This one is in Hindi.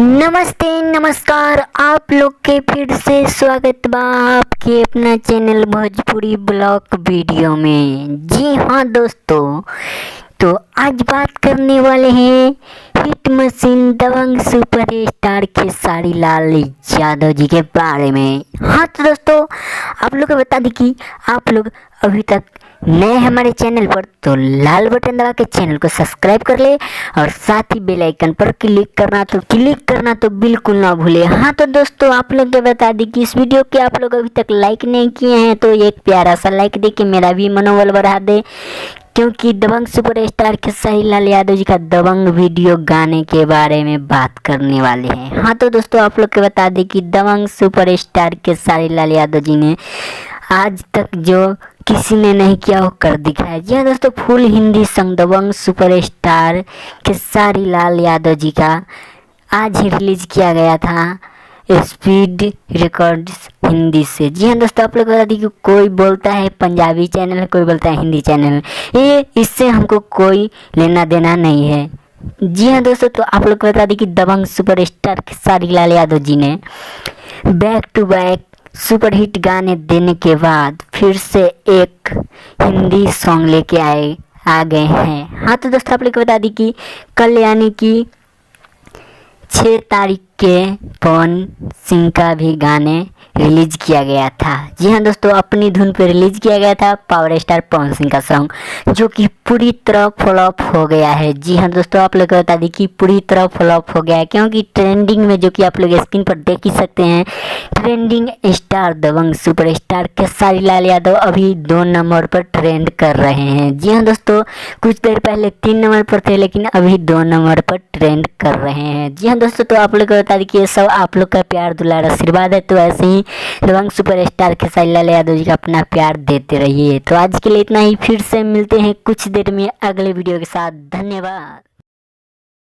नमस्ते नमस्कार, आप लोग के फिर से स्वागत बा आपके अपना चैनल भोजपुरी ब्लॉग वीडियो में। जी हाँ दोस्तों, तो आज बात करने वाले हैं हिट मशीन दबंग सुपरस्टार खेसारी लाल यादव जी के बारे में। हाँ तो दोस्तों, आप लोग को बता दी कि आप लोग अभी तक नए हमारे चैनल पर तो लाल बटन दबा के चैनल को सब्सक्राइब कर ले और साथ ही बेल आइकन पर क्लिक करना तो बिल्कुल ना भूले। हाँ तो दोस्तों, आप लोग को बता दी कि इस वीडियो के आप लोग अभी तक लाइक नहीं किए हैं तो एक प्यारा सा लाइक दे के मेरा भी मनोबल बढ़ा दे, क्योंकि दबंग सुपरस्टार खेसारी लाल यादव जी का दबंग वीडियो गाने के बारे में बात करने वाले हैं। हाँ तो दोस्तों, आप लोग को बता दें कि दबंग सुपरस्टार खेसारी लाल यादव जी ने आज तक जो किसी ने नहीं किया वो कर दिखाया। जी हाँ दोस्तों, फुल हिंदी सॉन्ग दबंग सुपरस्टार खेसारी लाल यादव जी का आज ही रिलीज किया गया था स्पीड रिकॉर्ड्स हिंदी से। जी हाँ दोस्तों, आप लोग बता दी कि कोई बोलता है पंजाबी चैनल, कोई बोलता है हिंदी चैनल, ये इससे हमको कोई लेना देना नहीं है। जी हाँ दोस्तों, तो आप लोग बता दी कि दबंग सुपरस्टार खेसारी लाल यादव जी ने back to back super hit गाने देने के बाद फिर से एक हिंदी सॉन्ग लेके आ गए हैं। हाँ तो दोस्तों, आप लोग को बता दी कि कल यानी कि 6 तारीख के पवन सिंह का भी गाने रिलीज किया गया था। जी हाँ दोस्तों, अपनी धुन पे रिलीज किया गया था पावर स्टार पवन सिंह का सॉन्ग, जो कि पूरी तरह फ्लॉप हो गया है। जी हाँ दोस्तों, आप लोग को बता दी कि पूरी तरह फ्लॉप हो गया है, क्योंकि ट्रेंडिंग में, जो कि आप लोग स्क्रीन पर देख ही सकते हैं, ट्रेंडिंग स्टार दबंग सुपरस्टार खेसारी लाल यादव अभी 2 नंबर पर ट्रेंड कर रहे हैं। जी हाँ दोस्तों, कुछ देर पहले 3 नंबर पर थे, लेकिन अभी 2 नंबर पर ट्रेंड कर रहे हैं। जी हाँ दोस्तों, तो आप लोग को बता दी कि ये सब आप लोग का प्यार दुलार आशीर्वाद है, तो ऐसे ही दबंग सुपरस्टार खेसारी लाल यादव जी का अपना प्यार देते रहिए। तो आज के लिए इतना ही, फिर से मिलते हैं कुछ देर में अगले वीडियो के साथ। धन्यवाद।